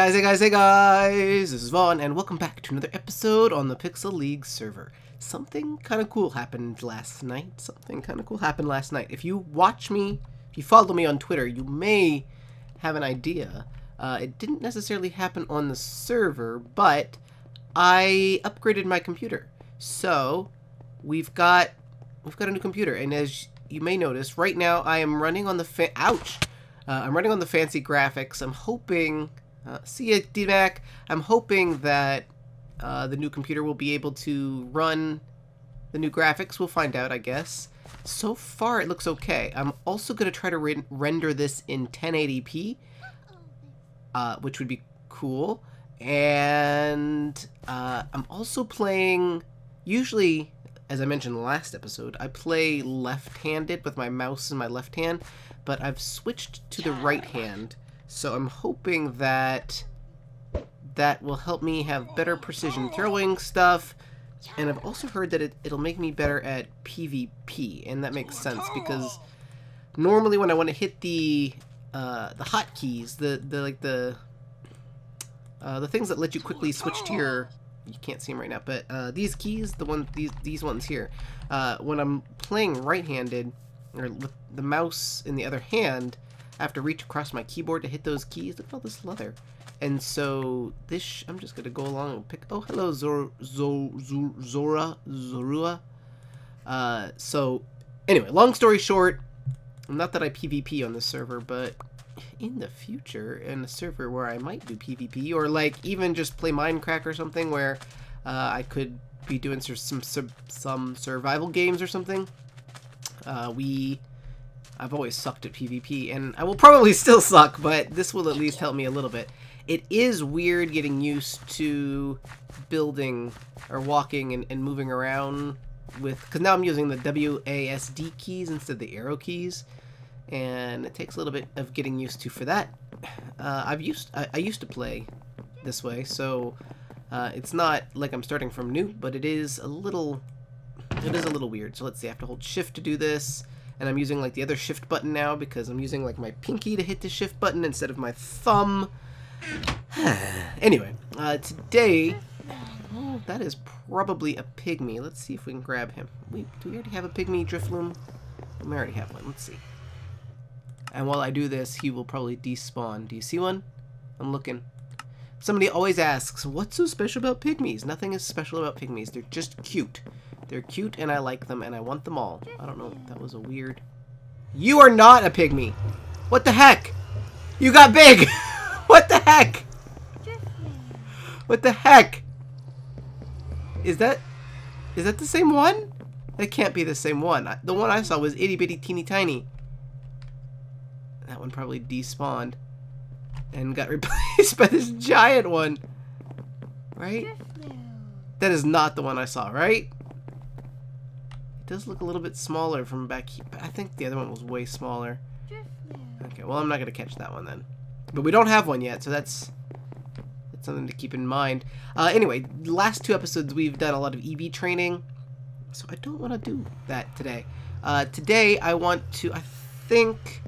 Hey guys! This is Vaughn, and welcome back to another episode on the Pixel League server. Something kind of cool happened last night. If you watch me, if you follow me on Twitter, you may have an idea. It didn't necessarily happen on the server, but I upgraded my computer. So, we've got a new computer, and as you may notice, right now I am running on the I'm running on the fancy graphics. I'm hoping, see ya, D-Mac. I'm hoping that the new computer will be able to run the new graphics. We'll find out, I guess. So far, it looks okay. I'm also going to try to render this in 1080p, which would be cool. And I'm also playing, usually, as I mentioned in the last episode, I play left-handed with my mouse in my left hand, but I've switched to the right hand, so I'm hoping that that will help me have better precision throwing stuff, and I've also heard that it'll make me better at PvP, and that makes sense, because normally when I want to hit the hotkeys, the things that let you quickly switch to your, you can't see them right now, but these keys, these ones here, when I'm playing right-handed, or with the mouse in the other hand, I have to reach across my keyboard to hit those keys. Look at all this leather. And so this, I'm just gonna go along and pick. Oh, hello, Zorua. So anyway, long story short, not that I PvP on this server, but in the future, in a server where I might do PvP, or like even just play Minecraft or something, where I could be doing some survival games or something. I've always sucked at PvP, and I will probably still suck, but this will at least help me a little bit. It is weird getting used to building, or walking and moving around with, because now I'm using the WASD keys instead of the arrow keys, and it takes a little bit of getting used to for that. I used to play this way, so it's not like I'm starting from new, but it is a little weird. So let's see, I have to hold shift to do this, and I'm using like the other shift button now because I'm using like my pinky to hit the shift button instead of my thumb. Anyway, today, oh, that is probably a Pygmy. Let's see if we can grab him. Do we already have a Pygmy Drifloon? We already have one. Let's see. And while I do this, he will probably despawn. Do you see one? I'm looking. Somebody always asks, what's so special about Pygmies? Nothing is special about Pygmies. They're just cute. They're cute, and I like them, and I want them all. I don't know. That was a weird... You are not a Pygmy! What the heck? You got big! What the heck? What the heck? Is that the same one? That can't be the same one. The one I saw was itty bitty teeny tiny. That one probably despawned and got replaced by this giant one. Right? That is not the one I saw, right? It does look a little bit smaller from back here, but I think the other one was way smaller. Okay, well, I'm not going to catch that one then. But we don't have one yet, so that's something to keep in mind. Anyway, the last two episodes we've done a lot of EV training, so I don't want to do that today. Today I want to, I think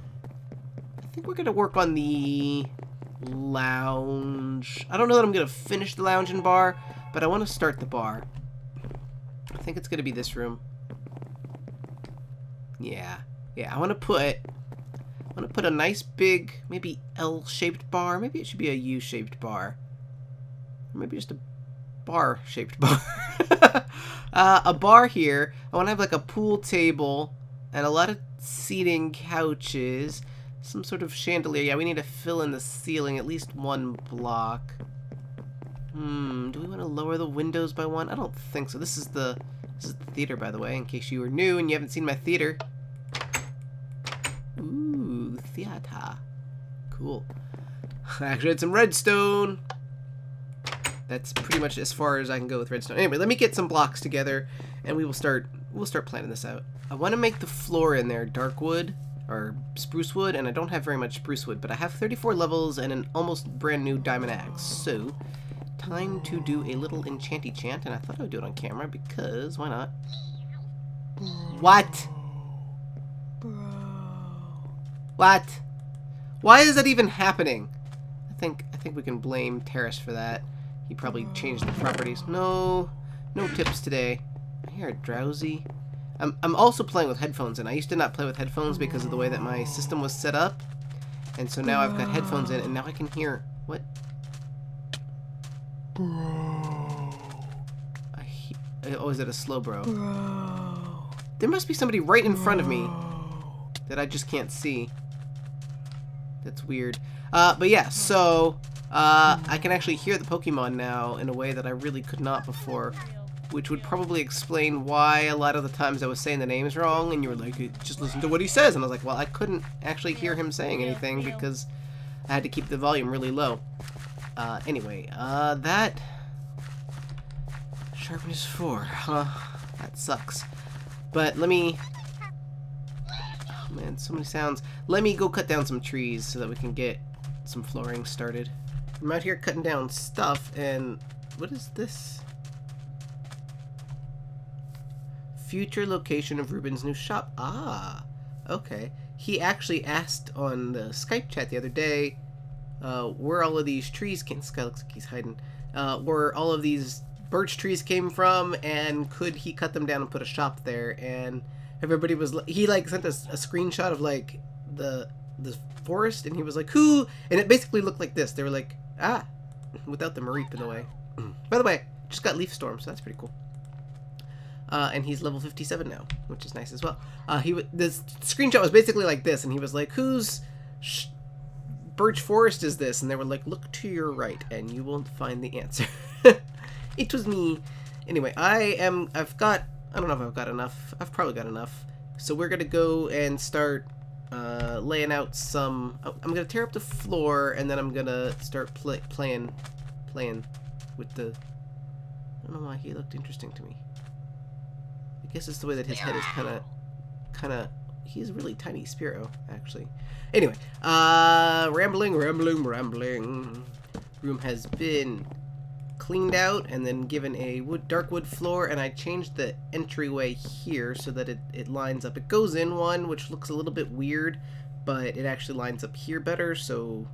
we're going to work on the lounge. I don't know that I'm going to finish the lounge and bar, but I want to start the bar. I think it's going to be this room. Yeah, I want to put a nice big, maybe L-shaped bar. Maybe it should be a U-shaped bar. Or maybe just a bar-shaped bar. A bar here. I want to have like a pool table and a lot of seating couches. Some sort of chandelier. Yeah, we need to fill in the ceiling at least one block. Do we want to lower the windows by one? I don't think so. This is the theater, by the way, in case you were new and you haven't seen my theater. Ooh, theater. Cool. Actually, it's some redstone. That's pretty much as far as I can go with redstone. Anyway, let me get some blocks together, and we'll start planning this out. I want to make the floor in there dark wood, or spruce wood, and I don't have very much spruce wood, but I have 34 levels and an almost brand new diamond axe. So, time to do a little enchanty chant, and I thought I would do it on camera because why not? What? What? Why is that even happening? I think think we can blame Terrace for that. He probably changed the properties. No tips today. I hear it drowsy. I'm also playing with headphones, and I used to not play with headphones because of the way that my system was set up. And so now I've got headphones in, and now I can hear... What? Bro. Oh, is it a slow bro? Bro. There must be somebody right in front of me that I just can't see. That's weird. But yeah, so I can actually hear the Pokemon now in a way that I really could not before, which would probably explain why a lot of the times I was saying the names wrong, and you were like, just listen to what he says. And I was like, well, I couldn't actually hear him saying anything because I had to keep the volume really low. Anyway, that... Sharpness 4, huh? That sucks. But let me... Oh man, so many sounds. Let me go cut down some trees so that we can get some flooring started. I'm out here cutting down stuff, and... What is this? Future location of Ruben's new shop. Ah, okay. He actually asked on the Skype chat the other day where all of these trees came. This guy looks like he's hiding. Where all of these birch trees came from, and could he cut them down and put a shop there? And everybody was he like sent us a screenshot of like the forest, and he was like, who? And it basically looked like this. They were like, ah, without the Mareep in the way. By the way, just got Leaf Storm, so that's pretty cool. And he's level 57 now, which is nice as well. This screenshot was basically like this, and he was like, whose birch forest is this? And they were like, look to your right, and you will find the answer. It was me. Anyway, I don't know if I've got enough. I've probably got enough. So we're going to go and start laying out some... Oh, I'm going to tear up the floor, and then I'm going to start playing with the... I don't know why he looked interesting to me. I guess it's the way that his head is kind of... He's a really tiny Spearow, actually. Anyway, rambling. Room has been cleaned out and then given a dark wood floor, and I changed the entryway here so that it lines up. It goes in one, which looks a little bit weird, but it actually lines up here better, so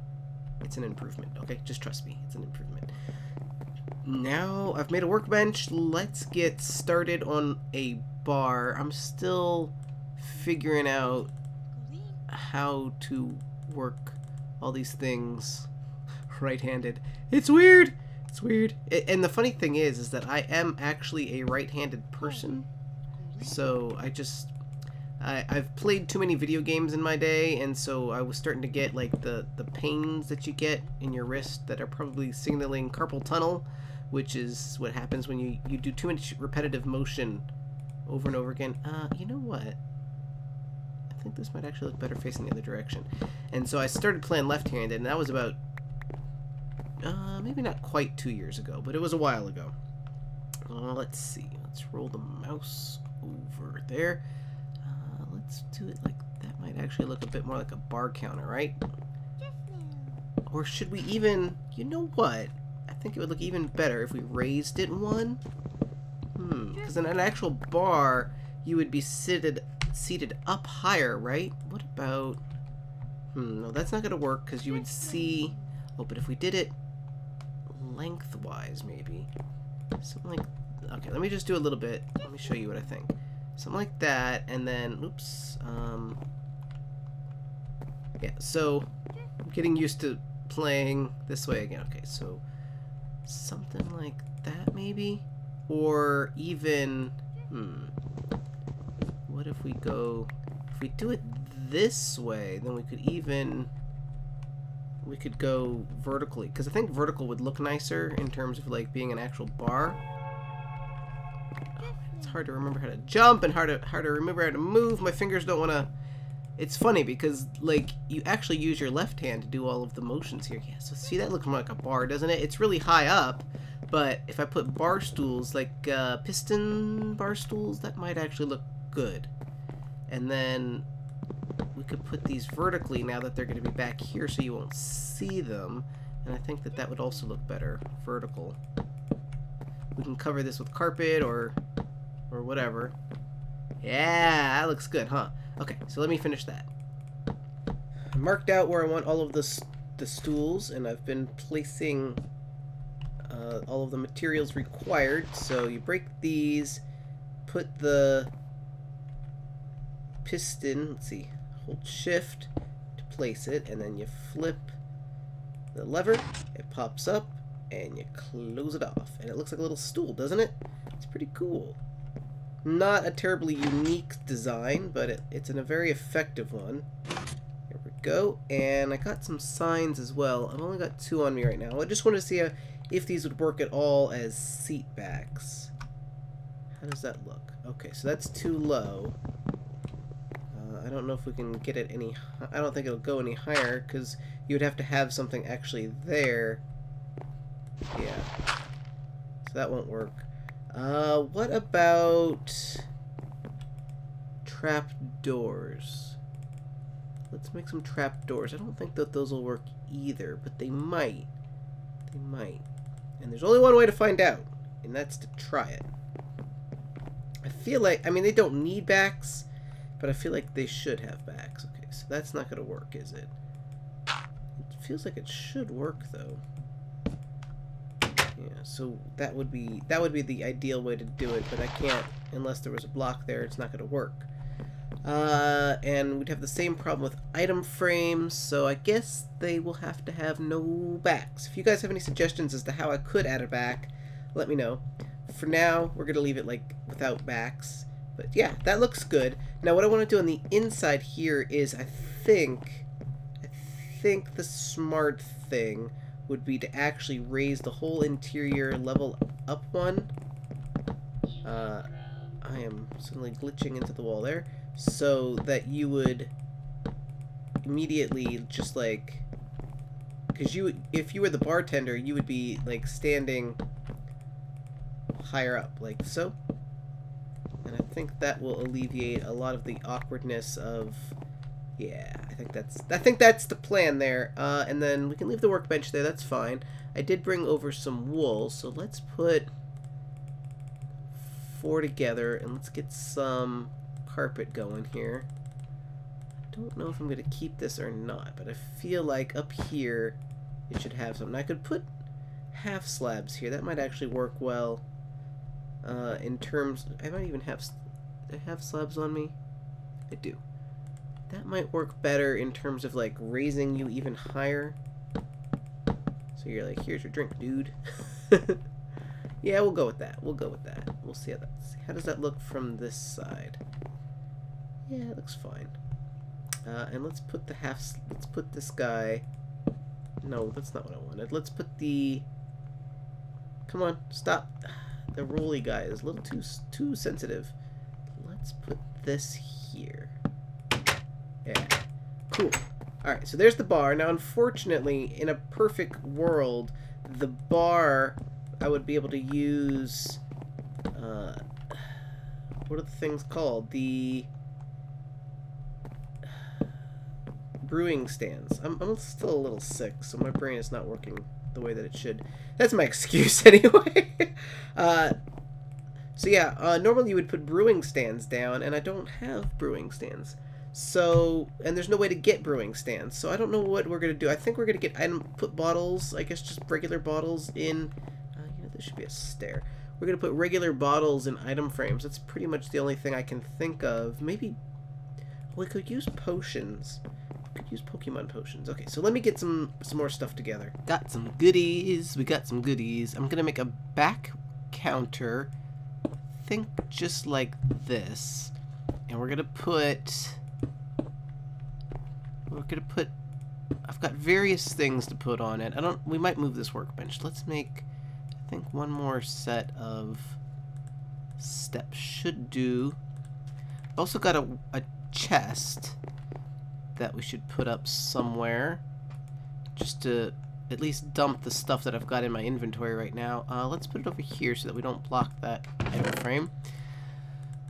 it's an improvement. Okay, just trust me, it's an improvement. Now I've made a workbench. Let's get started on a bar. I'm still figuring out how to work all these things right-handed. It's weird. It's weird. And the funny thing is that I am actually a right-handed person. So I've played too many video games in my day, and so I was starting to get like the pains that you get in your wrist that are probably signaling carpal tunnel, which is what happens when you do too much repetitive motion over and over again. You know what? I think this might actually look better facing the other direction. And so I started playing left-handed, and that was about maybe not quite 2 years ago, but it was a while ago. Let's see. Let's roll the mouse over there. Let's do it like that. Might actually look a bit more like a bar counter, right? Or should we even... You know what? I think it would look even better if we raised it one. Because in an actual bar, you would be seated up higher, right? What about... no, that's not going to work because you would see... Oh, but if we did it lengthwise, maybe. Something like... Okay, let me just do a little bit. Let me show you what I think. Something like that, and then... Oops. Yeah, so... I'm getting used to playing this way again. Okay, so... Something like that, maybe? Or even... What if we go... If we do it this way, then we could even... We could go vertically, because I think vertical would look nicer in terms of like being an actual bar. Oh, man, it's hard to remember how to jump and hard to remember how to move. My fingers don't want to... It's funny because like you actually use your left hand to do all of the motions here. Yeah, so see, that looks more like a bar, doesn't it? It's really high up, but if I put bar stools, like piston bar stools, that might actually look good. And then we could put these vertically now that they're going to be back here so you won't see them. And I think that would also look better, vertical. We can cover this with carpet or whatever. Yeah, that looks good, huh? Okay, so let me finish that. I marked out where I want all of the the stools, and I've been placing all of the materials required. So you break these, put the piston, let's see, hold shift to place it, and then you flip the lever, it pops up, and you close it off. And it looks like a little stool, doesn't it? It's pretty cool. Not a terribly unique design, but it's a very effective one. Here we go. And I got some signs as well. I've only got 2 on me right now. I just wanted to see if these would work at all as seat backs. How does that look? Okay, so that's too low. I don't know if we can get it any... I don't think it'll go any higher, because you would have to have something actually there. Yeah. So that won't work. What about trap doors? Let's make some trap doors. I don't think that those will work either, but they might. They might. And there's only one way to find out, and that's to try it. I feel like, I mean, they don't need backs, but I feel like they should have backs. Okay, so that's not going to work, is it? It feels like it should work, though. Yeah, so that would be the ideal way to do it, but I can't unless there was a block there. It's not going to work. And we'd have the same problem with item frames, so I guess they will have to have no backs. If you guys have any suggestions as to how I could add a back, let me know. For now, we're going to leave it like without backs. But yeah, that looks good. Now what I want to do on the inside here is I think the smart thing would be to actually raise the whole interior level up one. I am suddenly glitching into the wall there, so that you would immediately just like, because if you were the bartender, you would be like standing higher up, like so. And I think that will alleviate a lot of the awkwardness of, yeah, I think that's the plan there. And then we can leave the workbench there, that's fine. I did bring over some wool, so let's put 4 together and let's get some carpet going here. I don't know if I'm going to keep this or not, but I feel like up here it should have something. I could put half slabs here. That might actually work well. In terms, I might even have, do I have slabs on me? I do. That might work better in terms of like raising you even higher. So you're like, here's your drink, dude. Yeah, we'll go with that. We'll go with that. We'll see how does that look from this side? Yeah, it looks fine. And let's put let's put this guy. No, that's not what I wanted. Let's put the. Come on, stop. The rolly guy is a little too sensitive. Let's put this here. Yeah. Cool. Alright, so there's the bar. Now, unfortunately, in a perfect world, the bar, I would be able to use, what are the things called? The brewing stands. I'm still a little sick, so my brain is not working the way that it should. That's my excuse anyway. So yeah, normally you would put brewing stands down, and I don't have brewing stands. So, and there's no way to get brewing stands, so I don't know what we're going to do. I think we're going to put bottles, I guess just regular bottles in, you know, there should be a stair. We're going to put regular bottles in item frames. That's pretty much the only thing I can think of. Maybe, we could use potions. We could use Pokemon potions. Okay, so let me get some more stuff together. Got some goodies. We got some goodies. I'm going to make a back counter, I think just like this. And we're going to put... I've got various things to put on it. We might move this workbench. Let's make, I think, one more set of steps should do. Also got a chest that we should put up somewhere, just to at least dump the stuff that I've got in my inventory right now. Let's put it over here so that we don't block that item frame.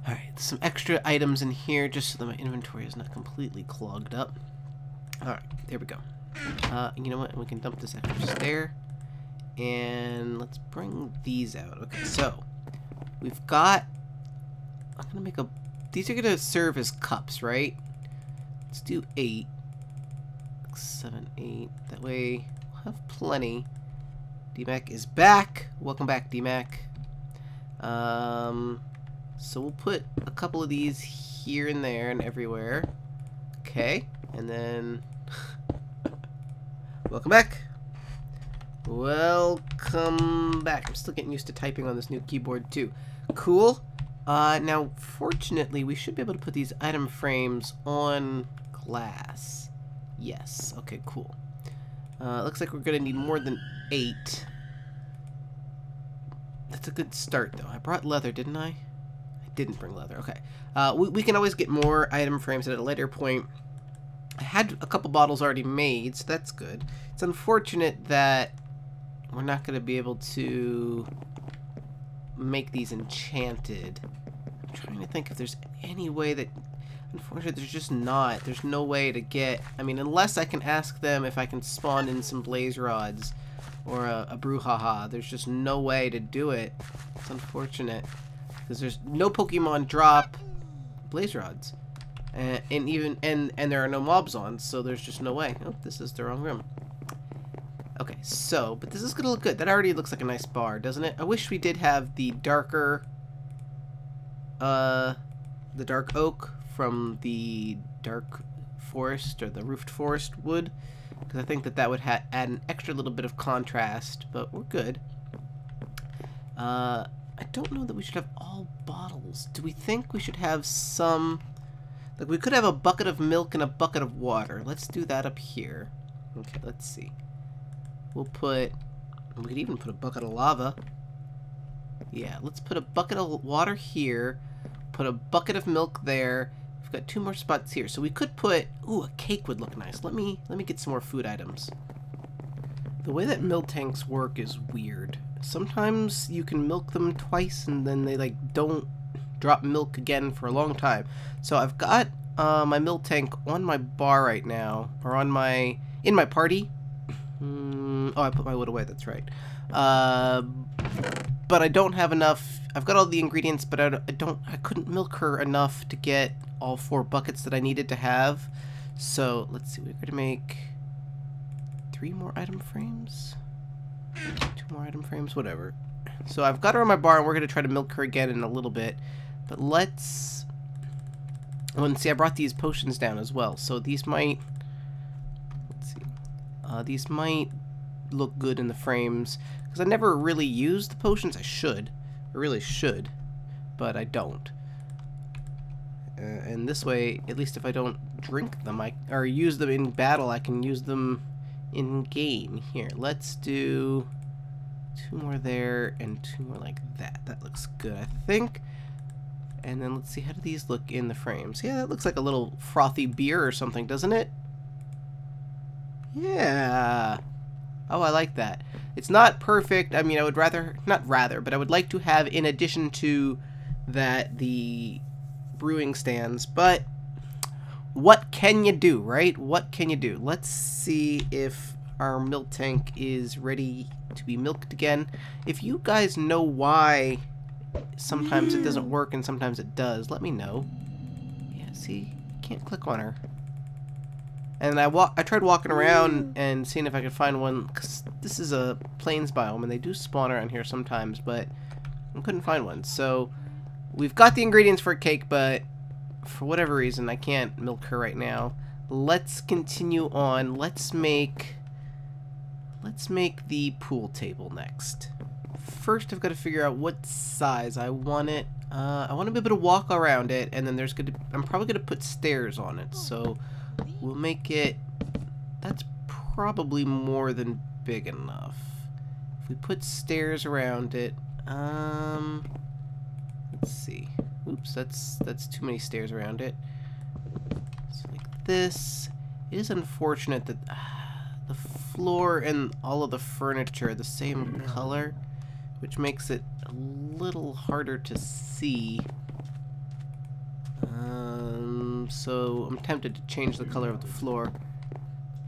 Alright, some extra items in here just so that my inventory is not completely clogged up. Alright, there we go. You know what? We can dump this extra stair. And let's bring these out. Okay, so we've got... I'm going to make a... These are going to serve as cups, right? Let's do 8. 6, 7, 8. That way we'll have plenty. DMAC is back. Welcome back, DMAC. So we'll put a couple of these here and there and everywhere. Okay, and then welcome back. Welcome back. I'm still getting used to typing on this new keyboard too. Cool. Now, fortunately, we should be able to put these item frames on glass. Yes. Okay, cool. Looks like we're going to need more than 8. That's a good start, though. I brought leather, didn't I? I didn't bring leather. Okay. We can always get more item frames at a later point. I had a couple bottles already made, so that's good. It's unfortunate that we're not going to be able to make these enchanted. I'm trying to think if there's any way that... Unfortunately, there's just not. There's no way to get... I mean, unless I can ask them if I can spawn in some blaze rods or a brouhaha. There's just no way to do it. It's unfortunate. Because there's no Pokemon drop blaze rods. And there are no mobs on, so there's just no way. Oh, this is the wrong room. Okay, so, but this is gonna look good. That already looks like a nice bar, doesn't it? I wish we did have the darker, the dark oak from the dark forest, or the roofed forest wood, because I think that would add an extra little bit of contrast, but we're good. I don't know that we should have all bottles. Do we think we should have some... Like, we could have a bucket of milk and a bucket of water. Let's do that up here. Okay, let's see. We'll put... We could even put a bucket of lava. Yeah, let's put a bucket of water here. Put a bucket of milk there. We've got 2 more spots here. So we could put... Ooh, a cake would look nice. Let me get some more food items. The way that milk tanks work is weird. Sometimes you can milk them twice and then they, like, don't drop milk again for a long time. So I've got my milk tank on my bar right now, or on my... in my party. Oh, I put my wood away, that's right. But I don't have enough. I've got all the ingredients, but I couldn't milk her enough to get all 4 buckets that I needed to have. So let's see, we're gonna make 3 more item frames, 2 more item frames, whatever. So I've got her on my bar, and we're gonna try to milk her again in a little bit. But let's... Oh, and see, I brought these potions down as well, so these might... Let's see. These might look good in the frames, because I never really use the potions. I should. I really should, but I don't. And this way, at least if I don't drink them, or use them in battle, I can use them in game. Here, let's do 2 more there and 2 more like that. That looks good, I think. And then let's see, how do these look in the frames? Yeah, that looks like a little frothy beer or something, doesn't it? Yeah. Oh, I like that. It's not perfect. I mean, I would rather, not rather, but I would like to have, in addition to that, the brewing stands. But what can you do, right? What can you do? Let's see if our milk tank is ready to be milked again. If you guys know why sometimes it doesn't work and sometimes it does, let me know. Yeah, see? Can't click on her. And I tried walking around and seeing if I could find one, because this is a plains biome and they do spawn around here sometimes, but I couldn't find one. So we've got the ingredients for a cake, but for whatever reason I can't milk her right now. Let's continue on. Let's make the pool table next. First, I've got to figure out what size I want it. I want to be able to walk around it, and then I'm probably going to put stairs on it. So we'll make it... That's probably more than big enough. If we put stairs around it, let's see. Oops, that's too many stairs around it. So like this. It is unfortunate that the floor and all of the furniture are the same color, which makes it a little harder to see. So I'm tempted to change the color of the floor,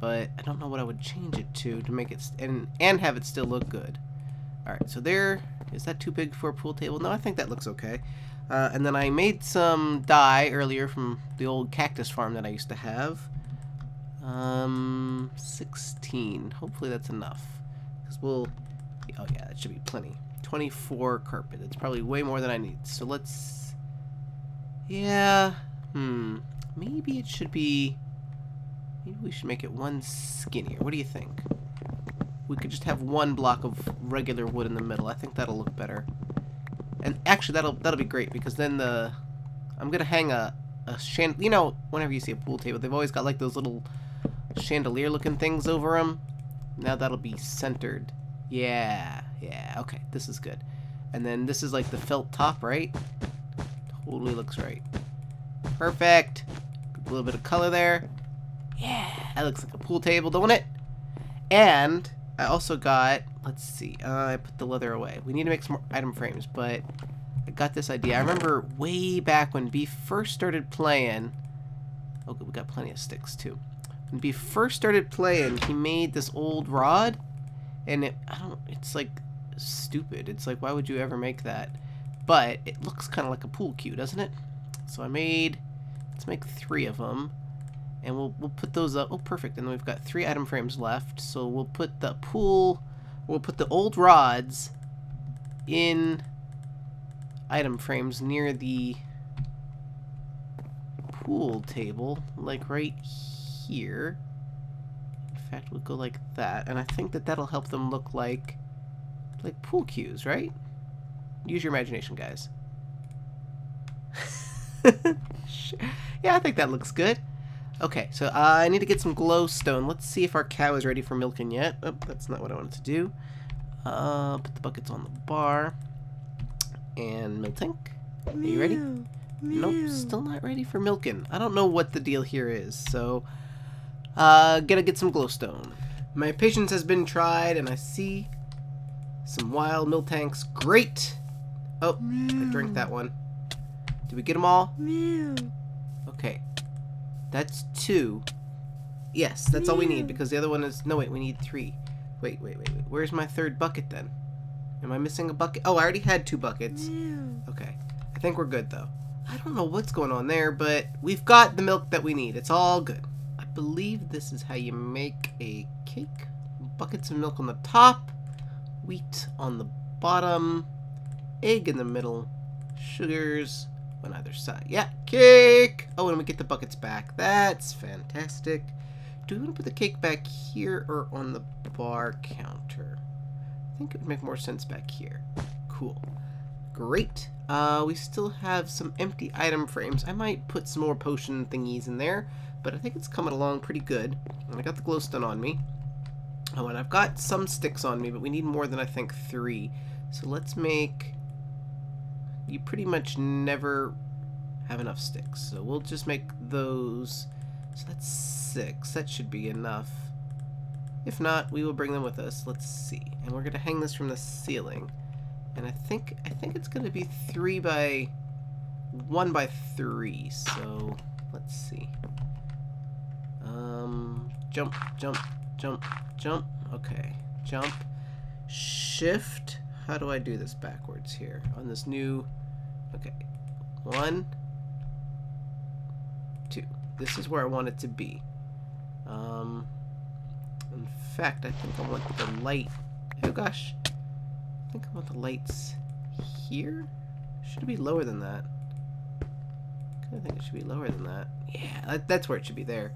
but I don't know what I would change it to make it and have it still look good. All right, so there. Is that too big for a pool table? No, I think that looks okay. And then I made some dye earlier from the old cactus farm that I used to have. 16. Hopefully that's enough. Because we'll... Oh yeah, that should be plenty. 24 carpet. It's probably way more than I need. So let's... Yeah. Maybe it should be... Maybe we should make it one skinnier. What do you think? We could just have one block of regular wood in the middle. I think that'll look better. And actually, that'll be great, because then I'm gonna hang a you know, whenever you see a pool table, they've always got like those little chandelier looking things over them. Now that'll be centered. Yeah, okay, this is good. And then this is like the felt top, right? Totally looks right. Perfect. A little bit of color there. Yeah, that looks like a pool table, don't it? And I also got, let's see, I put the leather away. We need to make some more item frames, but I got this idea. I remember way back when Beef first started playing. Oh, good, we got plenty of sticks too. When Beef first started playing, he made this old rod, and it's like stupid. It's like, why would you ever make that? But it looks kind of like a pool cue, doesn't it? So let's make 3 of them. And we'll put those up. Oh, perfect. And then we've got 3 item frames left. So we'll put the old rods in item frames near the pool table, like right here. In fact, we'll go like that. And I think that'll help them look like pool cues, right? Use your imagination, guys. Yeah, I think that looks good. Okay, so I need to get some glowstone. Let's see if our cow is ready for milking yet. Oh, that's not what I wanted to do. Put the buckets on the bar. And milk tank. Are you ready? Nope, still not ready for milking. I don't know what the deal here is, so gotta get some glowstone. My patience has been tried, and I see some wild milk tanks. Great! Oh, I drank that one. Did we get them all? Okay. That's 2. Yes, that's all we need, because the other one is... No, wait, we need 3. Wait. Where's my 3rd bucket, then? Am I missing a bucket? Oh, I already had 2 buckets. Okay. I think we're good, though. I don't know what's going on there, but we've got the milk that we need. It's all good. I believe this is how you make a cake. Buckets of milk on the top, wheat on the bottom, egg in the middle, sugars on either side. Yeah, cake! Oh, and we get the buckets back. That's fantastic. Do we want to put the cake back here or on the bar counter? I think it would make more sense back here. Cool. Great. We still have some empty item frames. I might put some more potion thingies in there, but I think it's coming along pretty good. And I got the glowstone on me. Oh, and I've got some sticks on me, but we need more than, I think, 3. So let's make... You pretty much never have enough sticks, so we'll just make those. So that's 6. That should be enough. If not, we will bring them with us. Let's see. And we're gonna hang this from the ceiling. And I think it's gonna be 1 by 3. So let's see. Jump, jump, jump, jump. Okay, jump, shift. How do I do this backwards here on this new? Okay, 1, 2. This is where I want it to be. In fact, I think I want the light. Oh gosh, I think I want the lights here. Should it be lower than that? I think it should be lower than that. Yeah, that's where it should be there.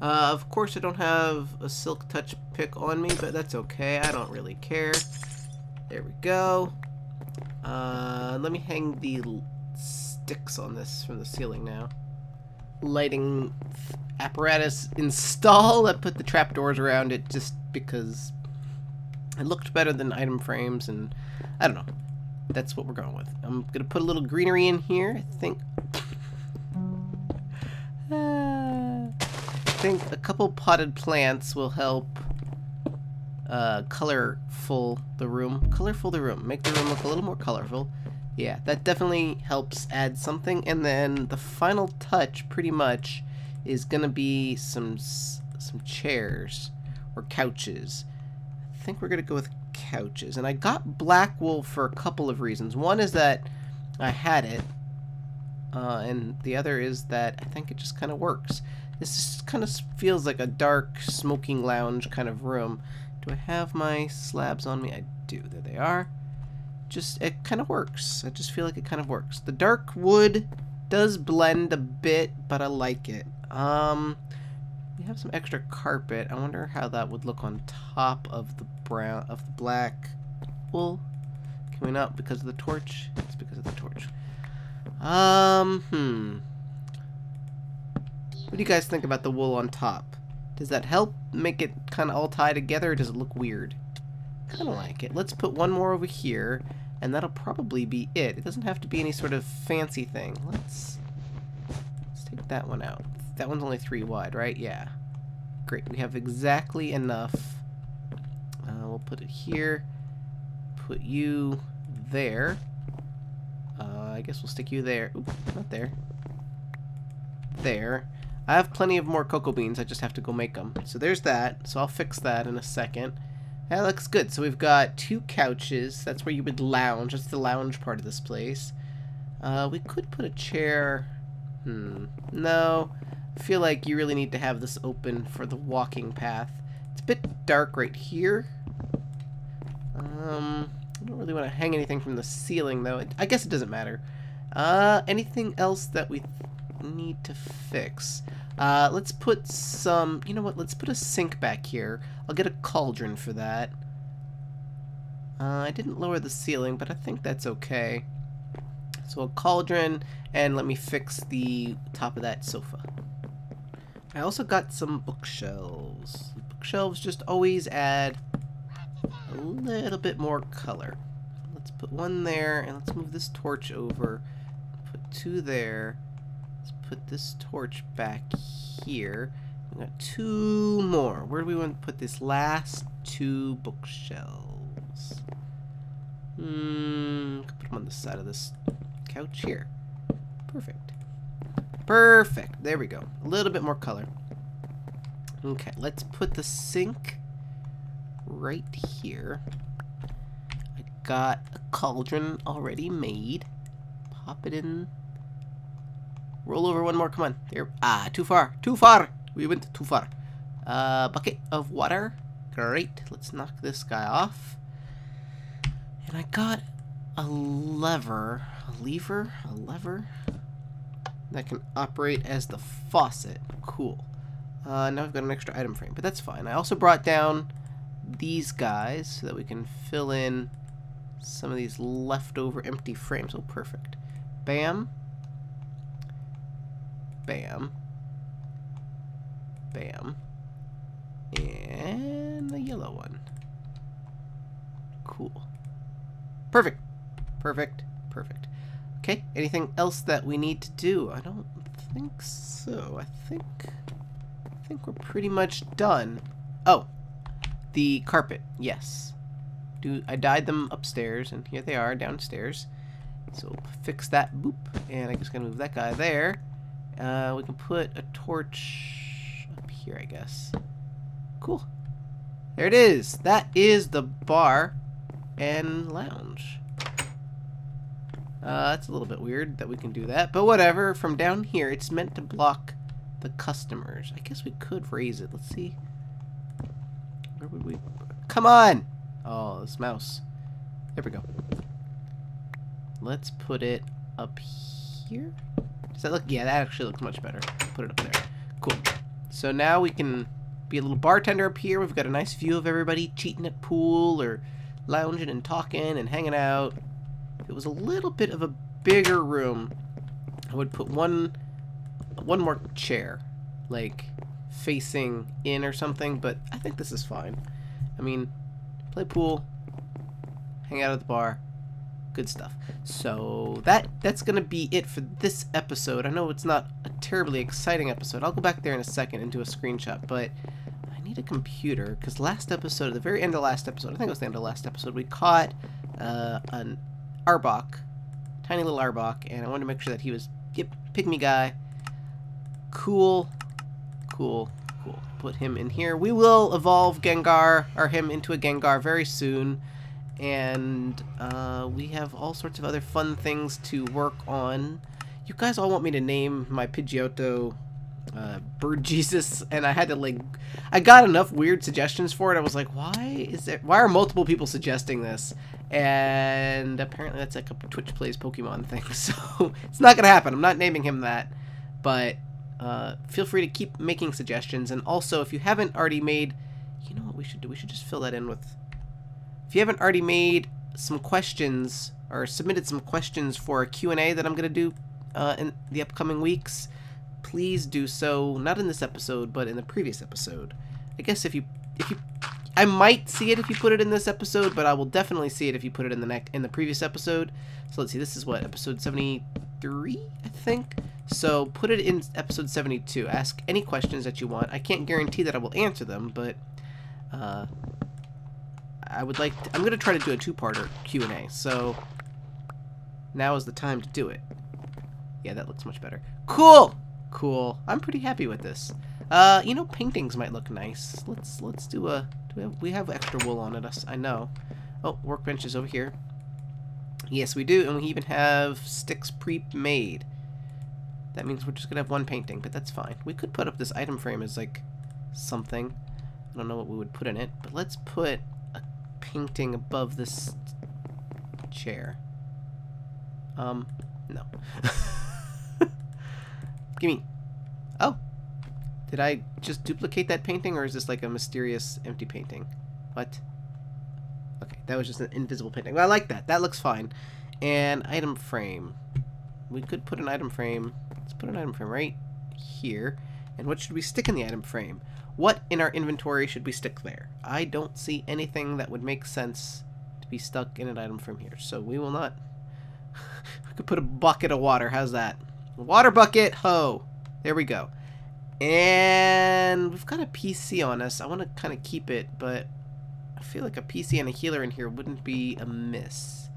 Of course, I don't have a silk touch pick on me, but that's okay. I don't really care. There we go. Let me hang the sticks on this from the ceiling now. Lighting apparatus install. I put the trapdoors around it just because it looked better than item frames, and I don't know. That's what we're going with. I'm gonna put a little greenery in here. I think a couple potted plants will help colorful the room. Make the room look a little more colorful. Yeah, that definitely helps add something. And then the final touch, pretty much, is gonna be some chairs or couches. I think we're gonna go with couches. And I got black wool for a couple of reasons. One is that I had it, and the other is that I think it just kind of works. This just kind of feels like a dark smoking lounge kind of room. Do I have my slabs on me? I do. There they are. Just, it kind of works. I just feel like it kind of works. The dark wood does blend a bit, but I like it. We have some extra carpet. I wonder how that would look on top of the black wool. Coming up because of the torch. It's because of the torch. What do you guys think about the wool on top? Does that help make it kind of all tie together, or does it look weird? Kind of like it. Let's put one more over here, and that'll probably be it. It doesn't have to be any sort of fancy thing. Let's take that one out. That one's only 3 wide, right? Yeah. Great. We have exactly enough. We'll put it here. Put you there. I guess we'll stick you there. Oop, not there. There. I have plenty of more cocoa beans. I just have to go make them. So there's that. So I'll fix that in a second. That looks good. So we've got 2 couches. That's where you would lounge. That's the lounge part of this place. We could put a chair. No. I feel like you really need to have this open for the walking path. It's a bit dark right here. I don't really want to hang anything from the ceiling, though. I guess it doesn't matter. Anything else that we need to fix? Let's put some... You know what? Let's put a sink back here. I'll get a cauldron for that. I didn't lower the ceiling, but I think that's okay. So a cauldron, and let me fix the top of that sofa. I also got some bookshelves. Bookshelves just always add a little bit more color. Let's put one there, and let's move this torch over. Put 2 there. Let's put this torch back here. We got 2 more. Where do we want to put this last 2 bookshelves? Put them on the side of this couch here. Perfect. Perfect. There we go. A little bit more color. Okay, let's put the sink right here. I got a cauldron already made. Pop it in. Roll over one more. Come on. There. Ah, too far. Too far. We went too far. Bucket of water. Great. Let's knock this guy off. And I got a lever. A lever that can operate as the faucet. Cool. Now I've got an extra item frame, but that's fine. I also brought down these guys so that we can fill in some of these leftover empty frames. Oh, perfect. Bam. Bam. Bam. And the yellow one. Cool. Perfect. Perfect. Perfect. Okay, anything else that we need to do? I don't think so. I think we're pretty much done. Oh, the carpet. Yes. I dyed them upstairs, and here they are downstairs. So we'll fix that. Boop. And I just gotta move that guy there. We can put a torch up here, I guess. Cool. There it is. That is the bar and lounge. That's a little bit weird that we can do that, but whatever. From down here, it's meant to block the customers. I guess we could raise it. Let's see. Where would we... Come on! Oh, this mouse. There we go. Let's put it up here. Does that look... Yeah, that actually looks much better. Put it up there. Cool. So now we can be a little bartender up here. We've got a nice view of everybody cheating at pool or lounging and talking and hanging out. If it was a little bit of a bigger room, I would put one more chair, like facing in or something, but I think this is fine. I mean, play pool, hang out at the bar, good stuff. So that's gonna be it for this episode. I know it's not a terribly exciting episode. I'll go back there in a second and do a screenshot, but I need a computer, because last episode, at the very end of last episode, I think it was the end of last episode, we caught an Arbok, tiny little Arbok, and I wanted to make sure that he was, yep, Pygmy guy. Cool, cool, cool. Put him in here. We will evolve Gengar, or him, into a Gengar very soon, and we have all sorts of other fun things to work on. You guys all want me to name my Pidgeotto Bird Jesus, and I had to like, I got enough weird suggestions for it. I was like, why are multiple people suggesting this? And apparently that's like a Twitch Plays Pokemon thing, so it's not gonna happen. I'm not naming him that, but feel free to keep making suggestions. And also, if you haven't already made, you know what we should do? We should just fill that in with, if you haven't already made some questions or submitted some questions for a Q&A that I'm gonna do in the upcoming weeks, please do so, not in this episode, but in the previous episode. I guess if you I might see it if you put it in this episode, but I will definitely see it if you put it in the previous episode. So let's see, this is what, episode 73, I think? So put it in episode 72. Ask any questions that you want. I can't guarantee that I will answer them, but I would like to, I'm going to try to do a two-parter Q&A, so now is the time to do it. Yeah, that looks much better. Cool! Cool. I'm pretty happy with this. You know, paintings might look nice. Let's do a... we have extra wool on it, I know. Oh, workbench is over here. Yes, we do, and we even have sticks pre-made. That means we're just gonna have one painting, but that's fine. We could put up this item frame as, like, something. I don't know what we would put in it, but let's put a painting above this chair. No. Gimme. Oh. Did I just duplicate that painting, or is this like a mysterious empty painting? What? Okay, that was just an invisible painting. Well, I like that. That looks fine. And item frame. We could put an item frame. Let's put an item frame right here. And what should we stick in the item frame? What in our inventory should we stick there? I don't see anything that would make sense to be stuck in an item frame here. So we will not. We could put a bucket of water. How's that? Water bucket, ho! There we go. And we've got a PC on us. I want to kind of keep it, but I feel like a PC and a healer in here wouldn't be amiss.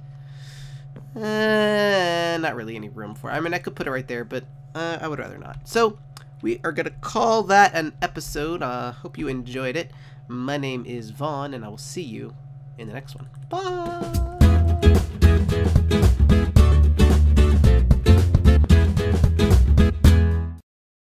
Not really any room for it. I mean, I could put it right there, but I would rather not. So we are going to call that an episode. Hope you enjoyed it. My name is Vaughn, and I will see you in the next one. Bye!